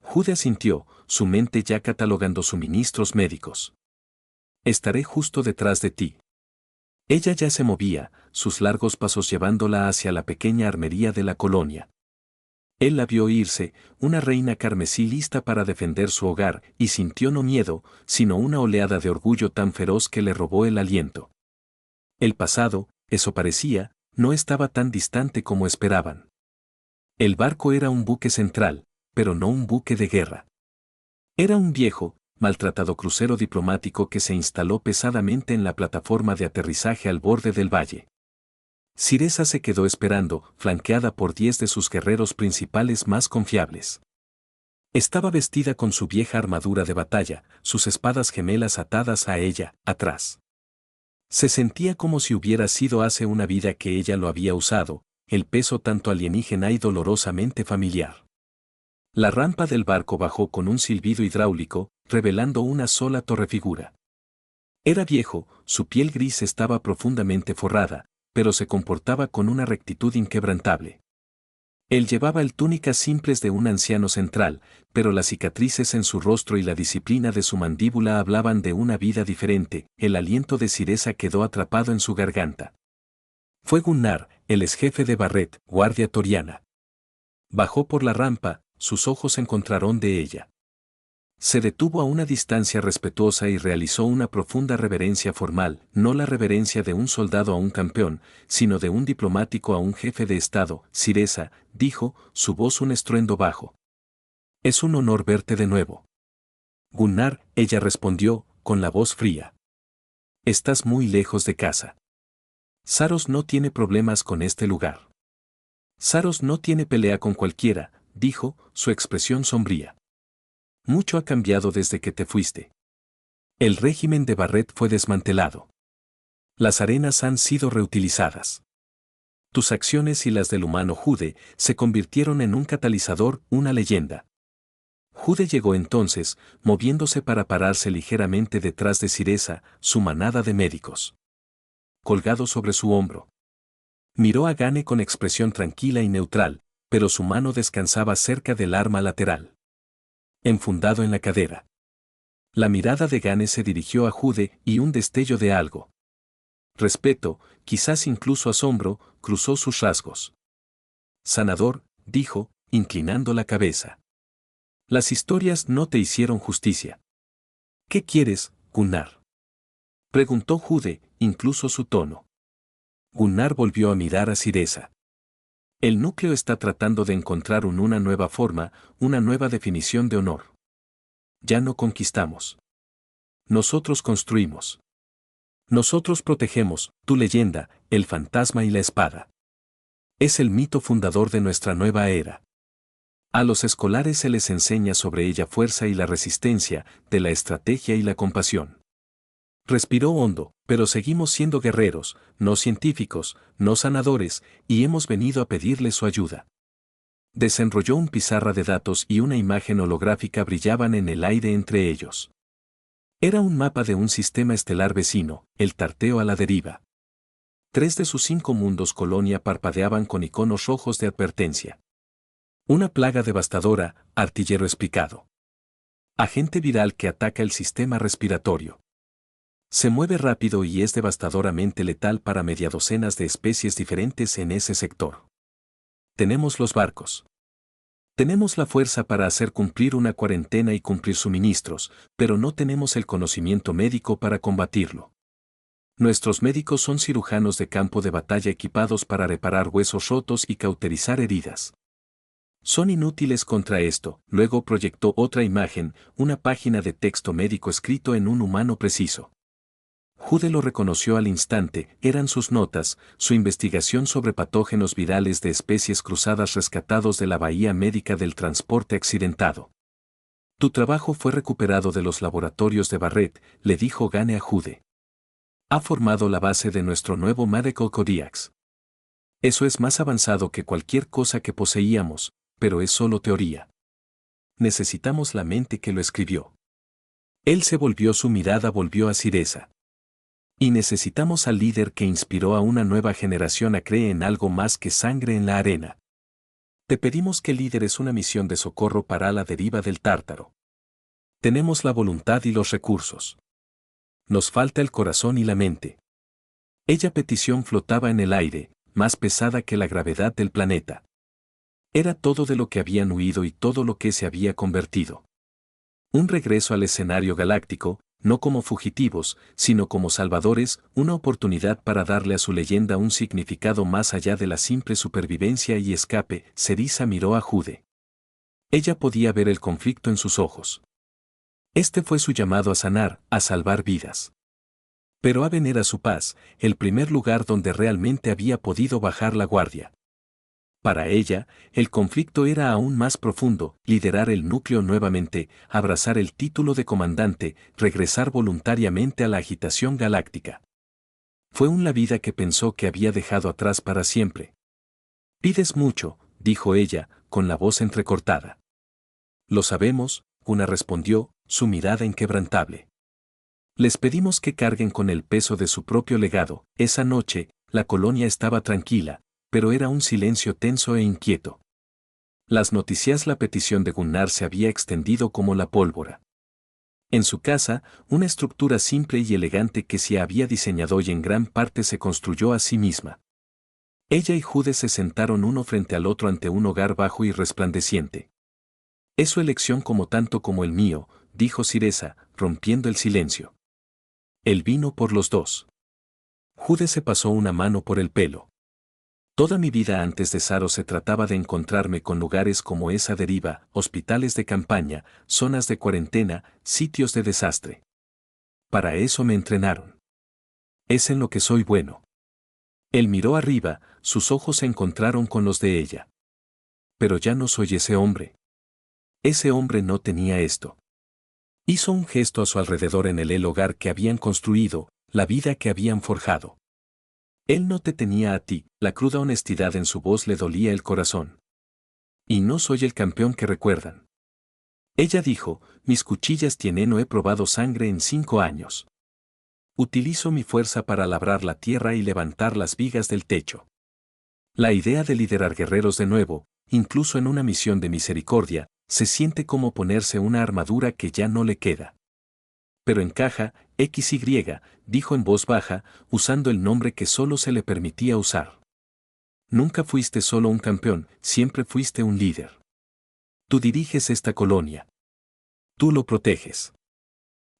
Jude asintió, su mente ya catalogando suministros médicos. «Estaré justo detrás de ti». Ella ya se movía, sus largos pasos llevándola hacia la pequeña armería de la colonia. Él la vio irse, una reina carmesí lista para defender su hogar, y sintió no miedo, sino una oleada de orgullo tan feroz que le robó el aliento. El pasado, eso parecía, no estaba tan distante como esperaban. El barco era un buque central, pero no un buque de guerra. Era un viejo, maltratado crucero diplomático que se instaló pesadamente en la plataforma de aterrizaje al borde del valle. Cereza se quedó esperando, flanqueada por 10 de sus guerreros principales más confiables. Estaba vestida con su vieja armadura de batalla, sus espadas gemelas atadas a ella, atrás. Se sentía como si hubiera sido hace una vida que ella lo había usado, el peso tanto alienígena y dolorosamente familiar. La rampa del barco bajó con un silbido hidráulico, revelando una sola torrefigura. Era viejo, su piel gris estaba profundamente forrada, pero se comportaba con una rectitud inquebrantable. Él llevaba el túnicas simples de un anciano central, pero las cicatrices en su rostro y la disciplina de su mandíbula hablaban de una vida diferente. El aliento de Cereza quedó atrapado en su garganta. Fue Gunnar, el exjefe de Barret, guardia toriana. Bajó por la rampa, sus ojos se encontraron de ella. Se detuvo a una distancia respetuosa y realizó una profunda reverencia formal, no la reverencia de un soldado a un campeón, sino de un diplomático a un jefe de Estado. «Cereza», dijo, su voz un estruendo bajo. «Es un honor verte de nuevo». «Gunnar», ella respondió, con la voz fría. «Estás muy lejos de casa. Saros no tiene problemas con este lugar. Saros no tiene pelea con cualquiera», dijo, su expresión sombría. «Mucho ha cambiado desde que te fuiste. El régimen de Barret fue desmantelado. Las arenas han sido reutilizadas. Tus acciones y las del humano Jude se convirtieron en un catalizador, una leyenda». Jude llegó entonces, moviéndose para pararse ligeramente detrás de Cereza, su manada de médicos. Colgado sobre su hombro. Miró a Gane con expresión tranquila y neutral, pero su mano descansaba cerca del arma lateral. Enfundado en la cadera. La mirada de Gane se dirigió a Jude y un destello de algo. Respeto, quizás incluso asombro, cruzó sus rasgos. «Sanador», dijo, inclinando la cabeza. «Las historias no te hicieron justicia». «¿Qué quieres, Gunnar?», preguntó Jude, incluso su tono. Gunnar volvió a mirar a Cereza. «El núcleo está tratando de encontrar una nueva forma, una nueva definición de honor. Ya no conquistamos. Nosotros construimos. Nosotros protegemos, tu leyenda, el fantasma y la espada. Es el mito fundador de nuestra nueva era. A los escolares se les enseña sobre ella fuerza y la resistencia, de la estrategia y la compasión». Respiró hondo, «pero seguimos siendo guerreros, no científicos, no sanadores, y hemos venido a pedirle su ayuda». Desenrolló un pizarra de datos y una imagen holográfica brillaban en el aire entre ellos. Era un mapa de un sistema estelar vecino, el Tarteo a la deriva. 3 de sus 5 mundos colonia parpadeaban con iconos rojos de advertencia. Una plaga devastadora, artillero espicado. Agente viral que ataca el sistema respiratorio. Se mueve rápido y es devastadoramente letal para media docenas de especies diferentes en ese sector. Tenemos los barcos. Tenemos la fuerza para hacer cumplir una cuarentena y cumplir suministros, pero no tenemos el conocimiento médico para combatirlo. Nuestros médicos son cirujanos de campo de batalla equipados para reparar huesos rotos y cauterizar heridas. Son inútiles contra esto. Luego proyectó otra imagen, una página de texto médico escrito en un humano preciso. Jude lo reconoció al instante, eran sus notas, su investigación sobre patógenos virales de especies cruzadas rescatados de la bahía médica del transporte accidentado. Tu trabajo fue recuperado de los laboratorios de Barrett, le dijo Gane a Jude. Ha formado la base de nuestro nuevo Medical Codex. Eso es más avanzado que cualquier cosa que poseíamos, pero es solo teoría. Necesitamos la mente que lo escribió. Él se volvió, su mirada volvió a Siresa. Y necesitamos al líder que inspiró a una nueva generación a creer en algo más que sangre en la arena. Te pedimos que lideres una misión de socorro para la deriva del Tártaro. Tenemos la voluntad y los recursos. Nos falta el corazón y la mente. Ella petición flotaba en el aire, más pesada que la gravedad del planeta. Era todo de lo que habían huido y todo lo que se había convertido. Un regreso al escenario galáctico, no como fugitivos, sino como salvadores, una oportunidad para darle a su leyenda un significado más allá de la simple supervivencia y escape. Siresa miró a Jude. Ella podía ver el conflicto en sus ojos. Este fue su llamado a sanar, a salvar vidas. Pero a venir a su paz, el primer lugar donde realmente había podido bajar la guardia. Para ella, el conflicto era aún más profundo, liderar el núcleo nuevamente, abrazar el título de comandante, regresar voluntariamente a la agitación galáctica. Fue una vida que pensó que había dejado atrás para siempre. Pides mucho, dijo ella, con la voz entrecortada. Lo sabemos, Una respondió, su mirada inquebrantable. Les pedimos que carguen con el peso de su propio legado. Esa noche, la colonia estaba tranquila, pero era un silencio tenso e inquieto. Las noticias, la petición de Gunnar se había extendido como la pólvora. En su casa, una estructura simple y elegante que se había diseñado y en gran parte se construyó a sí misma. Ella y Jude se sentaron uno frente al otro ante un hogar bajo y resplandeciente. Es su elección como tanto como el mío, dijo Siresa, rompiendo el silencio. El vino por los dos. Jude se pasó una mano por el pelo. Toda mi vida antes de Saro se trataba de encontrarme con lugares como esa deriva, hospitales de campaña, zonas de cuarentena, sitios de desastre. Para eso me entrenaron. Es en lo que soy bueno. Él miró arriba, sus ojos se encontraron con los de ella. Pero ya no soy ese hombre. Ese hombre no tenía esto. Hizo un gesto a su alrededor en el hogar que habían construido, la vida que habían forjado. Él no te tenía a ti, la cruda honestidad en su voz le dolía el corazón. Y no soy el campeón que recuerdan. Ella dijo, mis cuchillas tienen, no he probado sangre en 5 años. Utilizo mi fuerza para labrar la tierra y levantar las vigas del techo. La idea de liderar guerreros de nuevo, incluso en una misión de misericordia, se siente como ponerse una armadura que ya no le queda. Pero encaja, XY, dijo en voz baja, usando el nombre que solo se le permitía usar. Nunca fuiste solo un campeón, siempre fuiste un líder. Tú diriges esta colonia. Tú lo proteges.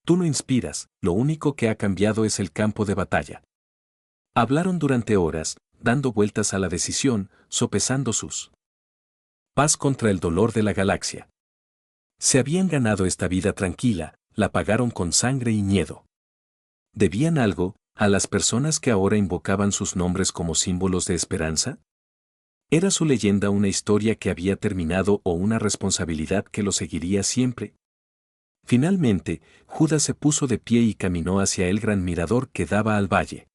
Tú lo inspiras, lo único que ha cambiado es el campo de batalla. Hablaron durante horas, dando vueltas a la decisión, sopesando sus paz contra el dolor de la galaxia. Se habían ganado esta vida tranquila, la pagaron con sangre y miedo. ¿Debían algo a las personas que ahora invocaban sus nombres como símbolos de esperanza? ¿Era su leyenda una historia que había terminado o una responsabilidad que lo seguiría siempre? Finalmente, Judas se puso de pie y caminó hacia el gran mirador que daba al valle.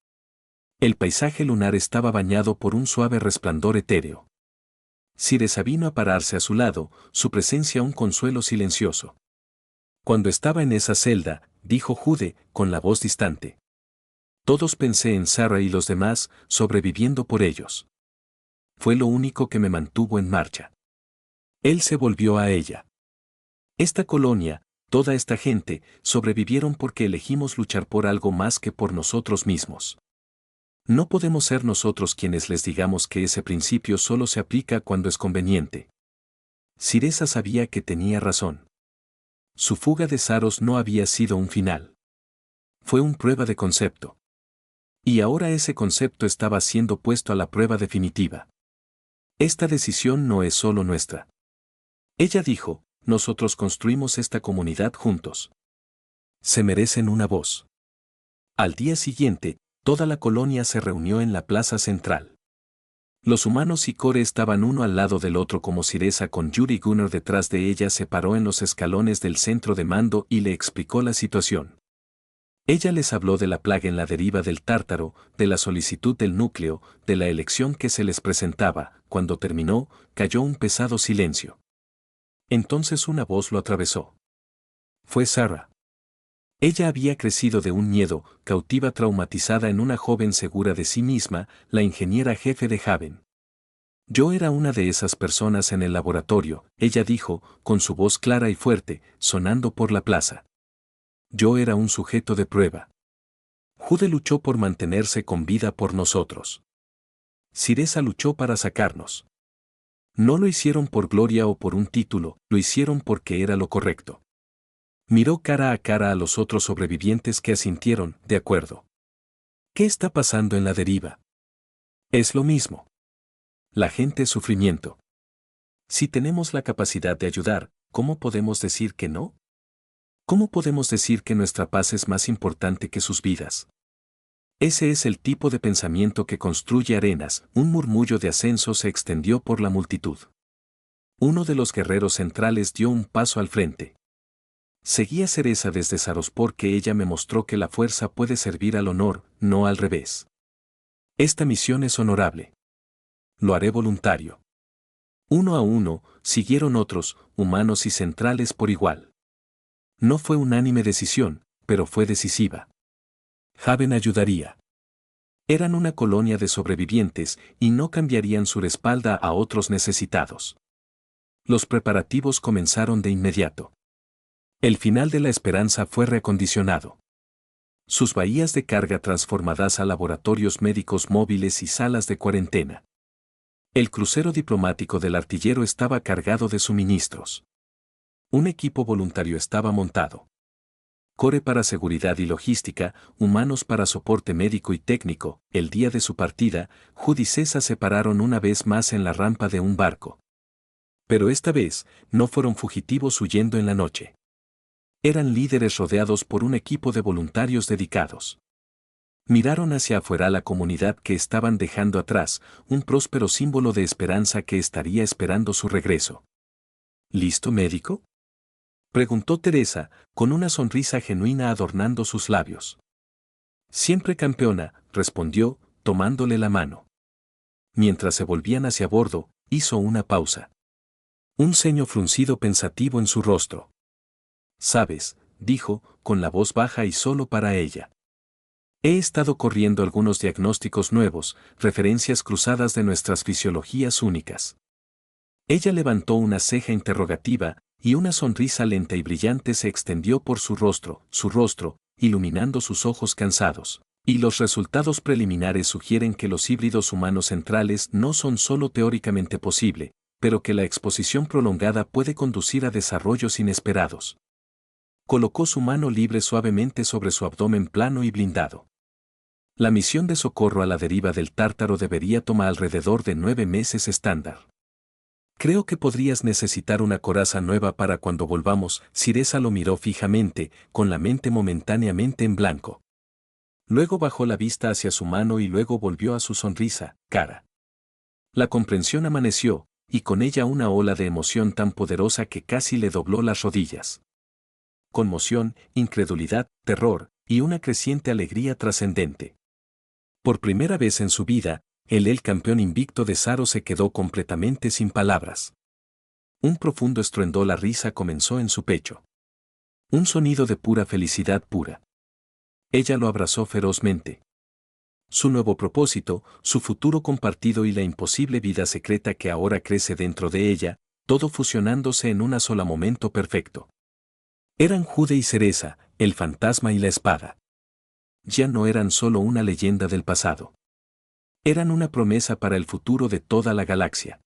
El paisaje lunar estaba bañado por un suave resplandor etéreo. Siresa vino a pararse a su lado, su presencia un consuelo silencioso. Cuando estaba en esa celda, dijo Jude, con la voz distante. Todos pensé en Sarah y los demás, sobreviviendo por ellos. Fue lo único que me mantuvo en marcha. Él se volvió a ella. Esta colonia, toda esta gente, sobrevivieron porque elegimos luchar por algo más que por nosotros mismos. No podemos ser nosotros quienes les digamos que ese principio solo se aplica cuando es conveniente. Siresa sabía que tenía razón. Su fuga de Saros no había sido un final. Fue una prueba de concepto. Y ahora ese concepto estaba siendo puesto a la prueba definitiva. Esta decisión no es solo nuestra. Ella dijo, nosotros construimos esta comunidad juntos. Se merecen una voz. Al día siguiente, toda la colonia se reunió en la plaza central. Los humanos y Core estaban uno al lado del otro como Siresa con Yuri Gunnar detrás de ella se paró en los escalones del centro de mando y le explicó la situación. Ella les habló de la plaga en la deriva del Tártaro, de la solicitud del núcleo, de la elección que se les presentaba. Cuando terminó, cayó un pesado silencio. Entonces una voz lo atravesó. Fue Sarah. Ella había crecido de un miedo, cautiva traumatizada en una joven segura de sí misma, la ingeniera jefe de Haven. Yo era una de esas personas en el laboratorio, ella dijo, con su voz clara y fuerte, sonando por la plaza. Yo era un sujeto de prueba. Jude luchó por mantenerse con vida por nosotros. Siresa luchó para sacarnos. No lo hicieron por gloria o por un título, lo hicieron porque era lo correcto. Miró cara a cara a los otros sobrevivientes que asintieron, de acuerdo. ¿Qué está pasando en la deriva? Es lo mismo. La gente es sufrimiento. Si tenemos la capacidad de ayudar, ¿cómo podemos decir que no? ¿Cómo podemos decir que nuestra paz es más importante que sus vidas? Ese es el tipo de pensamiento que construye arenas. Un murmullo de ascenso se extendió por la multitud. Uno de los guerreros centrales dio un paso al frente. Seguí a Cereza desde Saros porque ella me mostró que la fuerza puede servir al honor, no al revés. Esta misión es honorable. Lo haré voluntario. Uno a uno, siguieron otros, humanos y centrales por igual. No fue unánime decisión, pero fue decisiva. Haven ayudaría. Eran una colonia de sobrevivientes y no cambiarían su espalda a otros necesitados. Los preparativos comenzaron de inmediato. El final de la esperanza fue reacondicionado. Sus bahías de carga transformadas a laboratorios médicos móviles y salas de cuarentena. El crucero diplomático del artillero estaba cargado de suministros. Un equipo voluntario estaba montado. Core para seguridad y logística, humanos para soporte médico y técnico. El día de su partida, Jude y César se pararon una vez más en la rampa de un barco. Pero esta vez, no fueron fugitivos huyendo en la noche. Eran líderes rodeados por un equipo de voluntarios dedicados. Miraron hacia afuera la comunidad que estaban dejando atrás, un próspero símbolo de esperanza que estaría esperando su regreso. ¿Listo, médico? Preguntó Teresa, con una sonrisa genuina adornando sus labios. Siempre campeona, respondió, tomándole la mano. Mientras se volvían hacia bordo, hizo una pausa. Un ceño fruncido pensativo en su rostro. Sabes, dijo, con la voz baja y solo para ella. He estado corriendo algunos diagnósticos nuevos, referencias cruzadas de nuestras fisiologías únicas. Ella levantó una ceja interrogativa, y una sonrisa lenta y brillante se extendió por su rostro, iluminando sus ojos cansados. Y los resultados preliminares sugieren que los híbridos humanos centrales no son solo teóricamente posible, pero que la exposición prolongada puede conducir a desarrollos inesperados. Colocó su mano libre suavemente sobre su abdomen plano y blindado. La misión de socorro a la deriva del Tártaro debería tomar alrededor de 9 meses estándar. Creo que podrías necesitar una coraza nueva para cuando volvamos. Siresa lo miró fijamente, con la mente momentáneamente en blanco. Luego bajó la vista hacia su mano y luego volvió a su sonrisa, cara. La comprensión amaneció, y con ella una ola de emoción tan poderosa que casi le dobló las rodillas. Conmoción, incredulidad, terror, y una creciente alegría trascendente. Por primera vez en su vida, el campeón invicto de Saros se quedó completamente sin palabras. Un profundo estruendo la risa comenzó en su pecho. Un sonido de pura felicidad pura. Ella lo abrazó ferozmente. Su nuevo propósito, su futuro compartido y la imposible vida secreta que ahora crece dentro de ella, todo fusionándose en una sola momento perfecto. Eran Jude y Cereza, el fantasma y la espada. Ya no eran solo una leyenda del pasado. Eran una promesa para el futuro de toda la galaxia.